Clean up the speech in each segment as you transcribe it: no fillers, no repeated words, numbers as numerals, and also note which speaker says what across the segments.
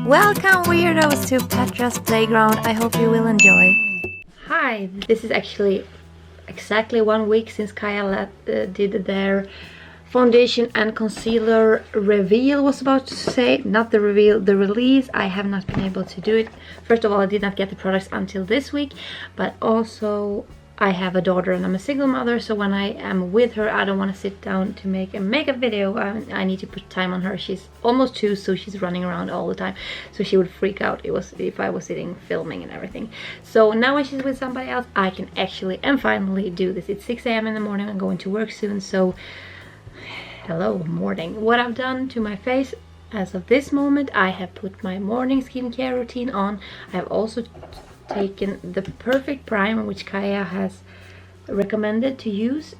Speaker 1: Welcome weirdos to Petra's playground. I hope you will enjoy. Hi, this is actually exactly 1 week since Caia did their foundation and concealer reveal, was about to say. Not the reveal, the release. I have not been able to do it. First of all, I did not get the products until this week, but also I have a daughter and I'm a single mother, so when I am with her I don't want to sit down to make a makeup video. I need to put time on her. She's almost 2, so she's running around all the time, so she would freak out if I was sitting filming and everything. So now when she's with somebody else, I can actually and finally do this. It's 6 a.m. in the morning. I'm going to work soon, so hello morning. What I've done to my face as of this moment, I have put my morning skincare routine on. I have also taken the perfect primer which Caia has recommended to use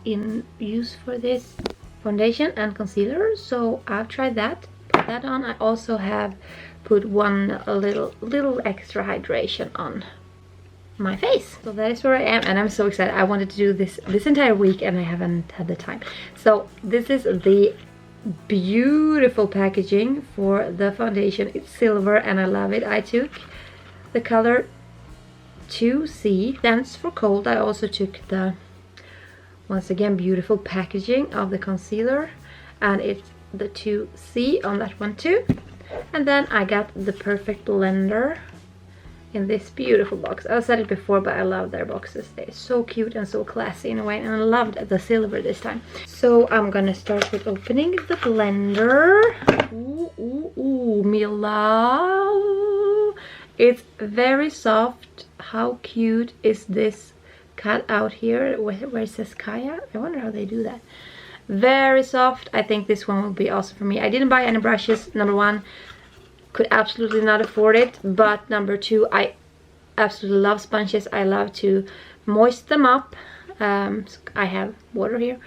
Speaker 1: for this foundation and concealer, so I've tried that, put that on. I also have put a little extra hydration on my face. So that is where I am, and I'm so excited. I wanted to do this entire week and I haven't had the time. So this is the beautiful packaging for the foundation. It's silver and I love it. I took the color 2C, stands for cold. I also took the, once again, beautiful packaging of the concealer, and it's the 2C on that one too. And then I got the perfect blender in this beautiful box. I've said it before, but I love their boxes. They're so cute and so classy in a way, and I loved the silver this time. So I'm gonna start with opening the blender. Ooh, me love. It's very soft. How cute is this cut out here where it says Caia? I wonder how they do that. Very soft. I think this one will be awesome for me. I didn't buy any brushes. Number 1, could absolutely not afford it, but number 2, I absolutely love sponges. I love to moist them up. I have water here.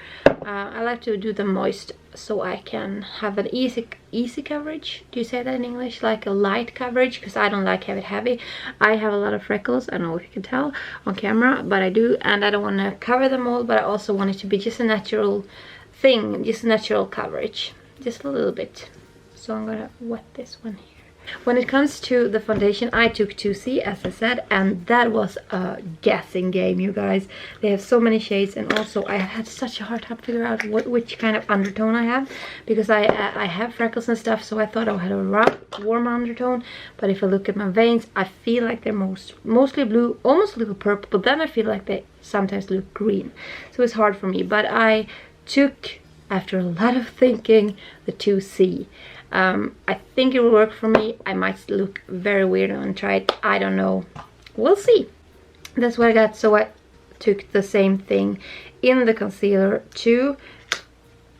Speaker 1: I like to do them moist so I can have an easy coverage. Do you say that in English? Like a light coverage, because I don't like have it heavy. I have a lot of freckles. I don't know if you can tell on camera, but I do, and I don't want to cover them all, but I also want it to be just a natural thing, just a natural coverage, just a little bit. So I'm gonna wet this one here. When it comes to the foundation, I took 2C, as I said, and that was a guessing game, you guys. They have so many shades, and also I had such a hard time figure out which kind of undertone I have, because I have freckles and stuff, so I thought I had a rough, warm undertone, but if I look at my veins, I feel like they're mostly blue, almost a little purple, but then I feel like they sometimes look green, so it's hard for me. But I took, after a lot of thinking, the 2C. I think it will work for me. I might look very weird and try it. I don't know. We'll see. That's what I got. So I took the same thing in the concealer too.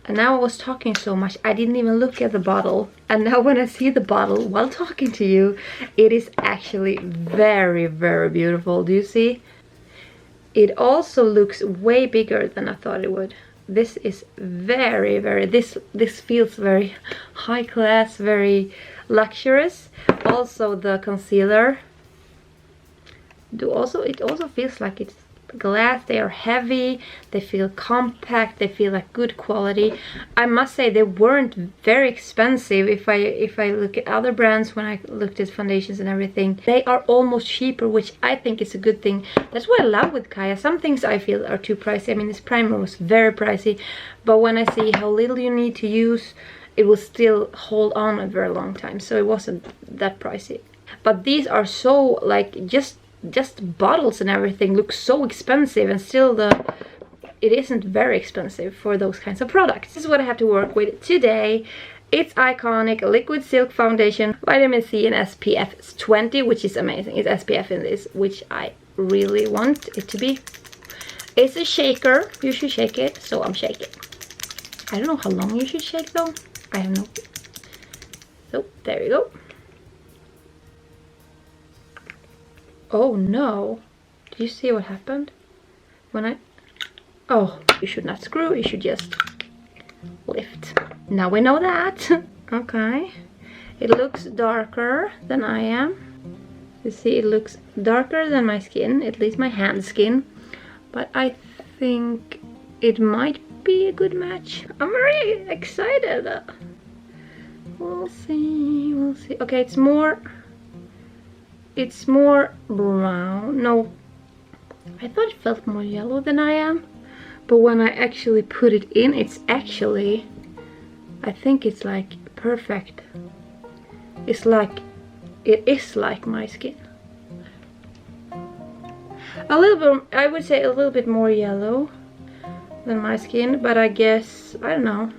Speaker 1: And now I was talking so much, I didn't even look at the bottle. And now when I see the bottle while talking to you, it is actually very, very beautiful. Do you see? It also looks way bigger than I thought it would. This is very, very, this feels very high class, very luxurious. Also the concealer, it also feels like it's glass. They are heavy, they feel compact, they feel like good quality. I must say they weren't very expensive. If I look at other brands, when I looked at foundations and everything, they are almost cheaper, which I think is a good thing. That's what I love with Caia. Some things I feel are too pricey. I mean, this primer was very pricey, but when I see how little you need to use, it will still hold on a very long time, so it wasn't that pricey. But these are so, like, just bottles and everything look so expensive, and still it isn't very expensive for those kinds of products. This is what I have to work with today. It's iconic liquid silk foundation, vitamin C and SPF 20, which is amazing. It's SPF in this, which I really want it to be. It's a shaker. You should shake it, so I'm shaking. I don't know how long you should shake though. I have no. So there you go. Oh no, did you see what happened when oh, you should not screw, you should just lift. Now we know that. Okay, it looks darker than I am. You see, it looks darker than my skin, at least my hand skin, but I think it might be a good match. I'm really excited. We'll see, we'll see. Okay, it's more brown. No, I thought it felt more yellow than I am, but when I actually put it in, it's actually, I think it's like perfect. It's like, it is like my skin. A little bit, I would say a little bit more yellow than my skin, but I guess, I don't know.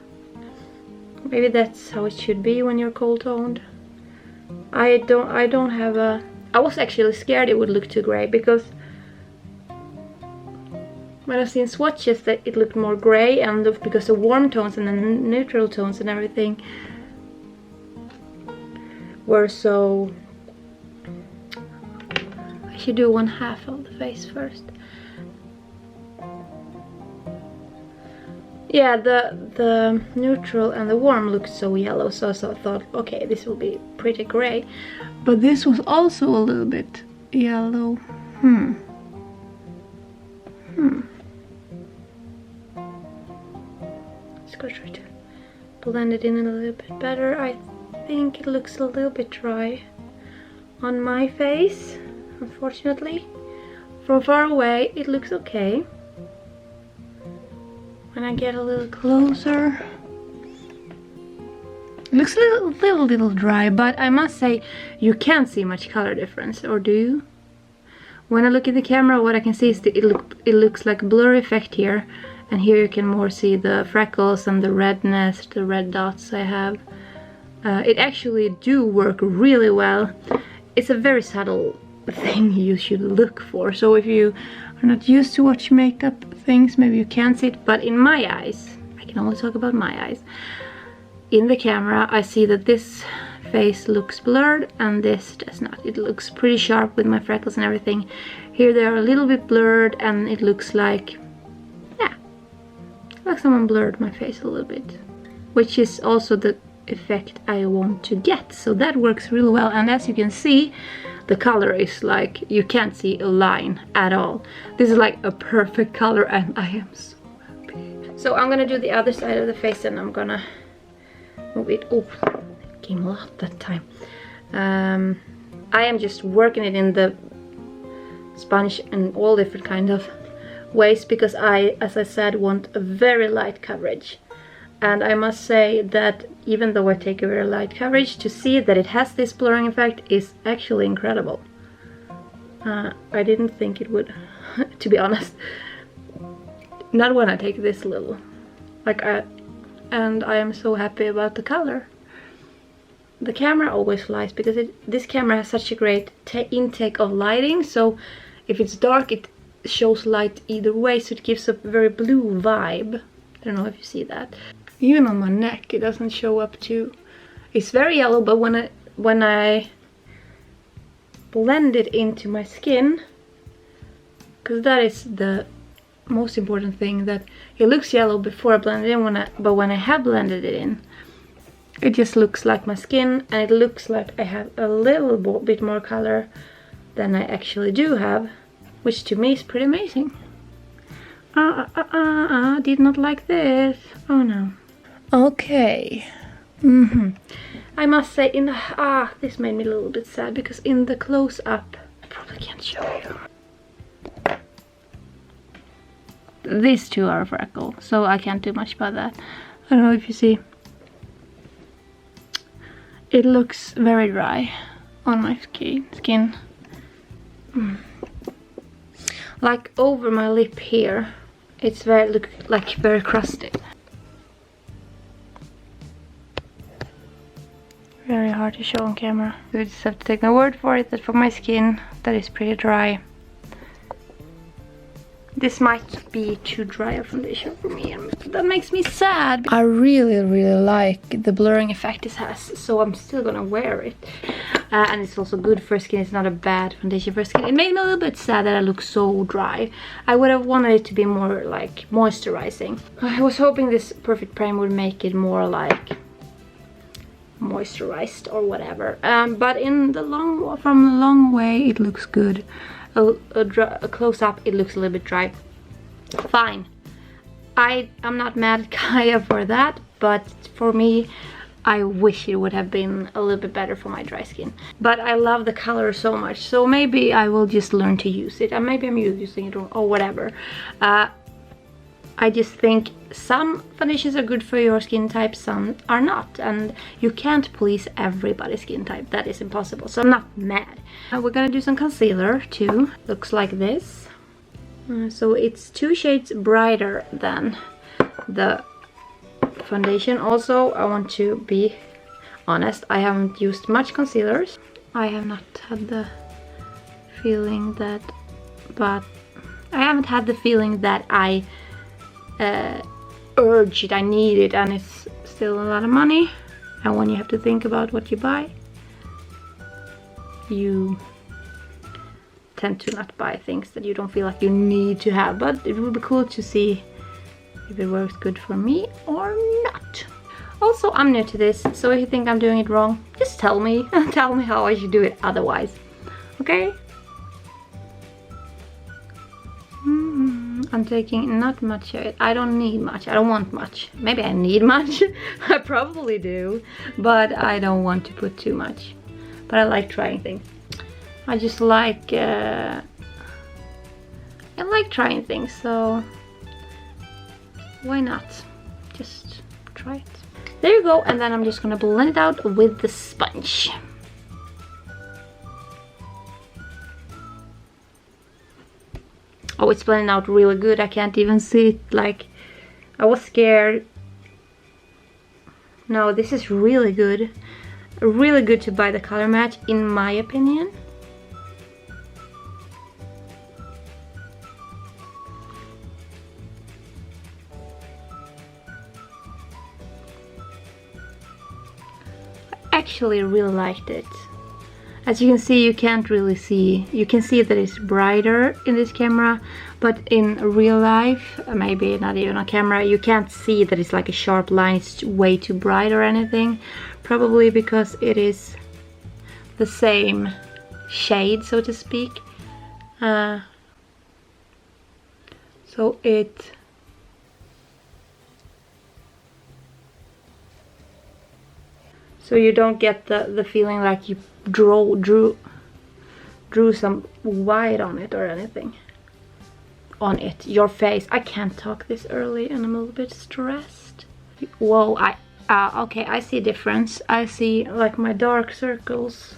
Speaker 1: Maybe that's how it should be when you're cold toned. I don't have a, I was actually scared it would look too gray, because when I've seen swatches that it looked more gray, and because the warm tones and the neutral tones and everything were so... I should do 1/2 of the face first. Yeah, the neutral and the warm looked so yellow, so I thought, okay, this will be pretty gray. But this was also a little bit yellow. Let's go try to blend it in a little bit better. I think it looks a little bit dry on my face, unfortunately. From far away, it looks okay. When I get a little closer, it looks a little dry, but I must say you can't see much color difference, or do you? When I look at the camera, what I can see is that it looks like a blur effect here, and here you can more see the freckles and the redness, the red dots I have. It actually do work really well. It's a very subtle thing you should look for, so if you are not used to watch makeup things, maybe you can't see it, but in my eyes, I can only talk about my eyes, in the camera I see that this face looks blurred and this does not. It looks pretty sharp with my freckles and everything. Here they are a little bit blurred, and it looks like, yeah, like someone blurred my face a little bit, which is also the effect I want to get, so that works really well. And as you can see, the color is like, you can't see a line at all. This is like a perfect color, and I am so happy. So I'm gonna do the other side of the face, and I'm gonna move it. Oh, it came a lot that time. I am just working it in the sponge in all different kind of ways, because I, as I said, want a very light coverage. And I must say that even though I take a very light coverage, to see that it has this blurring effect is actually incredible. I didn't think it would, to be honest. Not when I take this little. And I am so happy about the color. The camera always lies, because this camera has such a great intake of lighting, so if it's dark it shows light either way, so it gives a very blue vibe. I don't know if you see that. Even on my neck it doesn't show up too. It's very yellow, but when I blend it into my skin, because that is the most important thing, that it looks yellow before I blend it in, but when I have blended it in, it just looks like my skin, and it looks like I have a little bit more color than I actually do have, which to me is pretty amazing. Did not like this. Oh no. Okay. I must say, in the this made me a little bit sad, because in the close-up, I probably can't show you. These two are freckle, so I can't do much about that. I don't know if you see. It looks very dry on my skin. Like over my lip here, it's very crusty. Very hard to show on camera. You just have to take my word for it that for my skin, that is pretty dry. This might be too dry a foundation for me, and that makes me sad. I really like the blurring effect it has, so I'm still gonna wear it. And it's also good for skin. It's not a bad foundation for skin. It made me a little bit sad that I look so dry. I would have wanted it to be more like moisturizing. I was hoping this perfect prime would make it more like moisturized or whatever. But from the long way it looks good. A close-up it looks a little bit dry. Fine. I'm not mad at Caia for that, but for me I wish it would have been a little bit better for my dry skin. But I love the color so much, so maybe I will just learn to use it. And maybe I'm using it or whatever. I just think some foundations are good for your skin type, some are not. And you can't please everybody's skin type. That is impossible. So I'm not mad. We're gonna do some concealer too. Looks like this. So it's 2 shades brighter than the foundation. Also, I want to be honest, I haven't used much concealers. I have not had the feeling that, I urge it, I need it, and it's still a lot of money. And when you have to think about what you buy, you tend to not buy things that you don't feel like you need to have. But it would be cool to see if it works good for me or not. Also, I'm new to this, so if you think I'm doing it wrong, just tell me. Tell me how I should do it otherwise. Okay? I'm taking not much of it. I don't need much. I don't want much. Maybe I need much. I probably do. But I don't want to put too much. But I like trying things. I just like... I like trying things, so... why not? Just try it. There you go. And then I'm just gonna blend it out with the sponge. Oh, it's blending out really good. I can't even see it. Like, I was scared. No, this is really good. Really good to buy the color match, in my opinion. I actually really liked it. As you can see, you can't really see. You can see that it's brighter in this camera, but in real life, maybe not even on camera, you can't see that it's like a sharp line. It's way too bright or anything. Probably because it is the same shade, so to speak. So you don't get the feeling like you drew some white on it or anything. On it, your face. I can't talk this early and I'm a little bit stressed. Whoa, okay, I see a difference. I see like my dark circles.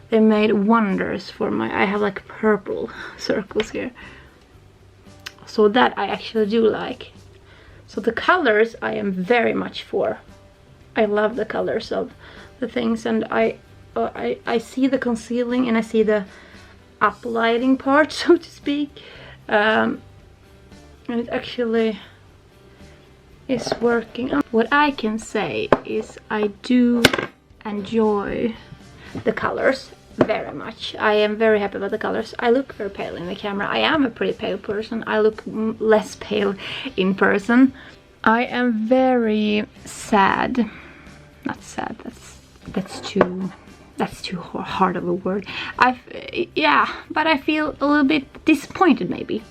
Speaker 1: They made wonders for I have like purple circles here. So that I actually do like. So the colors I am very much for. I love the colors of the things, and I see the concealing and I see the uplighting part, so to speak, and it actually is working. What I can say is I do enjoy the colors very much. I am very happy about the colors. I look very pale in the camera. I am a pretty pale person. I look less pale in person. I am very sad. Not sad. That's too hard of a word. Yeah, but I feel a little bit disappointed maybe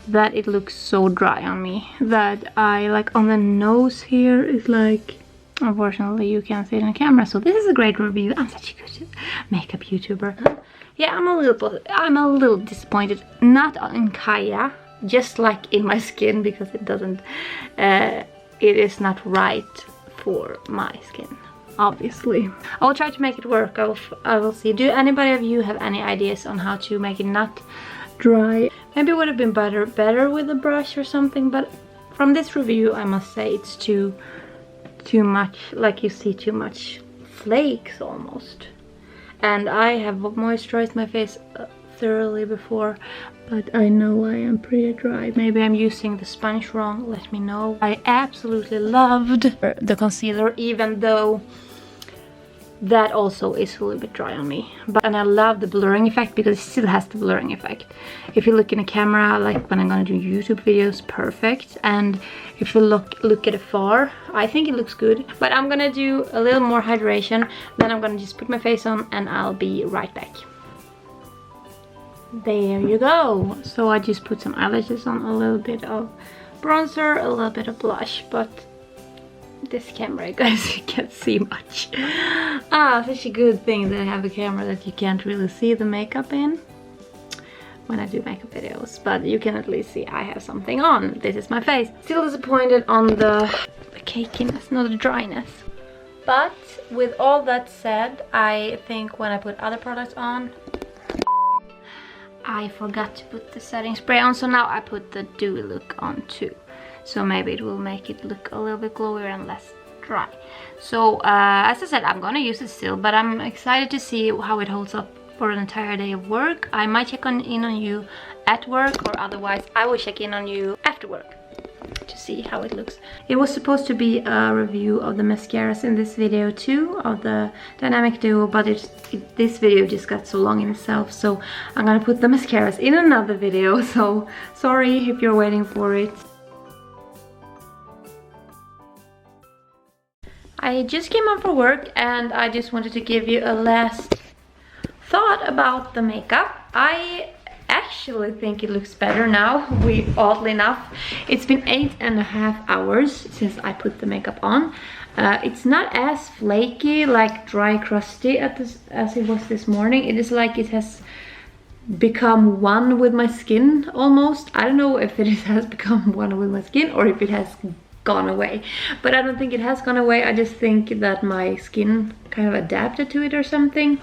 Speaker 1: that it looks so dry on me. That I like on the nose here is like, unfortunately you can't see it on camera. So this is a great review. I'm such a good makeup YouTuber. Yeah, I'm a little disappointed. Not in Caia, just like in my skin, because it doesn't. It is not right for my skin, obviously. I will try to make it work. I will see. Do anybody of you have any ideas on how to make it not dry? Maybe it would have been better with a brush or something, but from this review I must say it's too much. Like, you see too much flakes almost. And I have moisturized my face thoroughly before, but I know I am pretty dry. Maybe I'm using the sponge wrong. Let me know. I absolutely loved the concealer, even though that also is a little bit dry on me. And I love the blurring effect, because it still has the blurring effect. If you look in a camera, like when I'm gonna do YouTube videos, perfect. And if you look at afar, I think it looks good. But I'm gonna do a little more hydration, then I'm gonna just put my face on and I'll be right back. There you go. So I just put some eyelashes on, a little bit of bronzer, a little bit of blush, but this camera, guys, you can't see much. Ah, such a good thing that I have a camera that you can't really see the makeup in when I do makeup videos, but you can at least see I have something on. This is my face. Still disappointed on the cakiness, not the dryness. But with all that said, I think when I put other products on, I forgot to put the setting spray on, so now I put the dewy look on too. So maybe it will make it look a little bit glowier and less dry. So as I said, I'm gonna use it still, but I'm excited to see how it holds up for an entire day of work. I might check in on you at work, or otherwise I will check in on you after work to see how it looks. It was supposed to be a review of the mascaras in this video too, of the Dynamic Duo, but this video just got so long in itself, so I'm gonna put the mascaras in another video, so sorry if you're waiting for it. I just came home from work and I just wanted to give you a last thought about the makeup. I actually think it looks better now. Oddly enough, it's been 8.5 hours since I put the makeup on. It's not as flaky, like dry, crusty as it was this morning. It is like it has become one with my skin almost. I don't know if it has become one with my skin or if it has gone away, but I don't think it has gone away. I just think that my skin kind of adapted to it or something.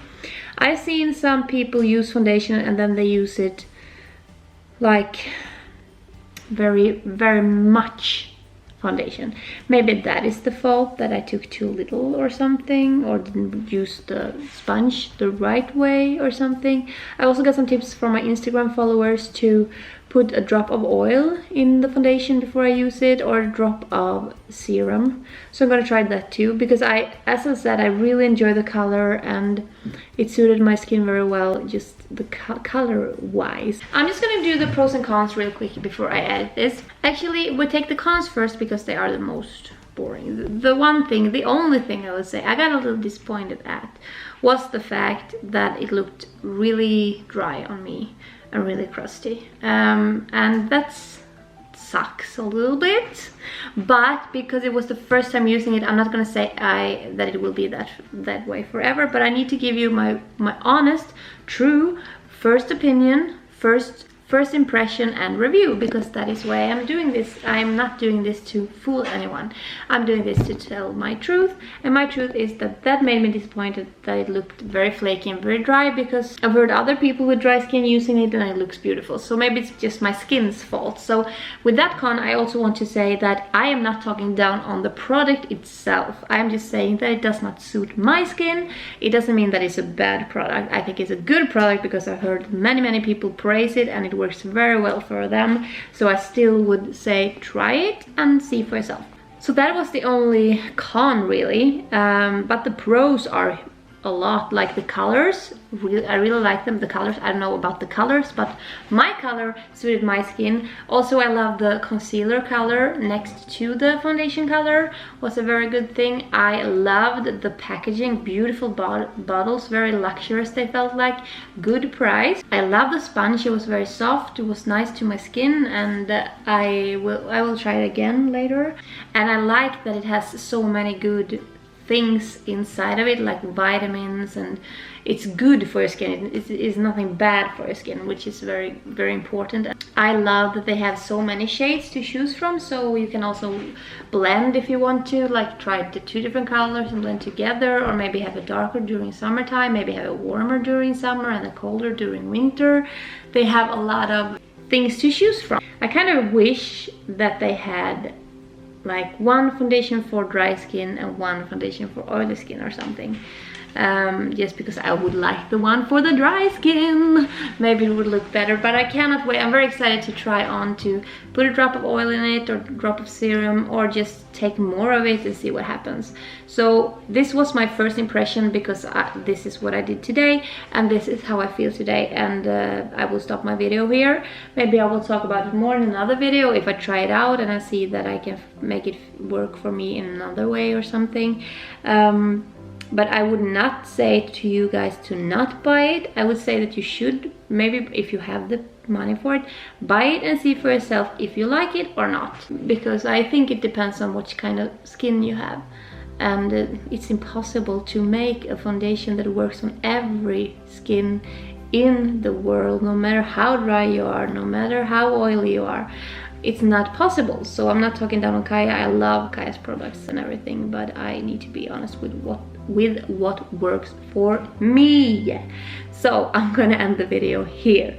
Speaker 1: I've seen some people use foundation and then they use it like very much foundation. Maybe that is the fault, that I took too little or something, or didn't use the sponge the right way or something. I also got some tips from my Instagram followers to put a drop of oil in the foundation before I use it, or a drop of serum. So I'm gonna try that too, because as I said, I really enjoy the color and it suited my skin very well, just the color wise. I'm just gonna do the pros and cons real quick before I edit this. Actually, we take the cons first because they are the most boring. The only thing I would say I got a little disappointed at was the fact that it looked really dry on me and really crusty, and that sucks a little bit, but because it was the first time using it, I'm not gonna say that it will be that way forever, but I need to give you my honest, true first opinion, first impression and review, because that is why I'm doing this. I'm not doing this to fool anyone. I'm doing this to tell my truth, and my truth is that made me disappointed that it looked very flaky and very dry, because I've heard other people with dry skin using it and it looks beautiful. So maybe it's just my skin's fault. So with that con, I also want to say that I am not talking down on the product itself. I'm just saying that it does not suit my skin. It doesn't mean that it's a bad product. I think it's a good product because I've heard many people praise it and it works very well for them. So I still would say try it and see for yourself. So that was the only con really, but the pros are a lot, like the colors. I really like them, the colors. I don't know about the colors, but my color suited my skin. Also, I love the concealer color next to the foundation color, was a very good thing. I loved the packaging, beautiful bottles, very luxurious they felt like, good price. I love the sponge, it was very soft, it was nice to my skin, and I will try it again later. And I like that it has so many good things inside of it, like vitamins, and it's good for your skin. It is nothing bad for your skin, which is very important. I love that they have so many shades to choose from, so you can also blend if you want to, like try the 2 different colors and blend together, or maybe have a darker during summertime, maybe have a warmer during summer and a colder during winter. They have a lot of things to choose from. I kind of wish that they had like one foundation for dry skin and one foundation for oily skin or something, just because I would like the one for the dry skin. Maybe it would look better, but I cannot wait. I'm very excited to try on to put a drop of oil in it, or a drop of serum, or just take more of it and see what happens. So this was my first impression, because this is what I did today and this is how I feel today, and I will stop my video here. Maybe I will talk about it more in another video if I try it out and I see that I can make it work for me in another way or something. But I would not say to you guys to not buy it. I would say that you should, maybe if you have the money for it. Buy it and see for yourself if you like it or not, because I think it depends on which kind of skin you have. And it's impossible to make a foundation that works on every skin in the world, no matter how dry you are, no matter how oily you are. It's not possible. So I'm not talking down on Caia. I love Caia's products and everything, but I need to be honest with what works for me. So I'm gonna end the video here.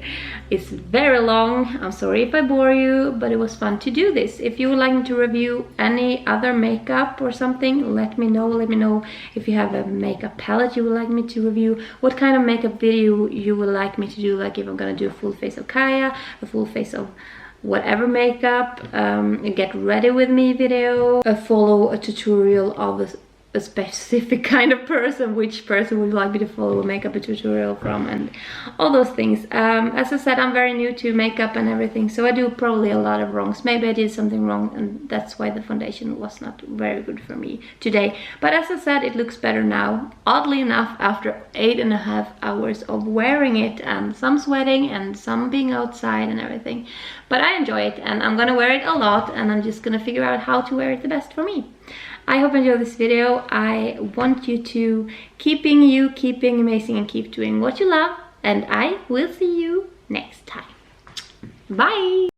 Speaker 1: It's very long. I'm sorry if I bore you, but it was fun to do this. If you would like me to review any other makeup or something, let me know. Let me know if you have a makeup palette you would like me to review, what kind of makeup video you would like me to do, like if I'm gonna do a full face of Caia, a full face of whatever makeup, a get ready with me video, follow a tutorial of a specific kind of person, which person would you like me to follow a makeup tutorial from, and all those things. As I said, I'm very new to makeup and everything, so I do probably a lot of wrongs. Maybe I did something wrong, and that's why the foundation was not very good for me today. But as I said, it looks better now, oddly enough, after 8.5 hours of wearing it, and some sweating and some being outside and everything. But I enjoy it, and I'm gonna wear it a lot, and I'm just gonna figure out how to wear it the best for me. I hope you enjoyed this video. I want you to keep being amazing, and keep doing what you love. And I will see you next time. Bye!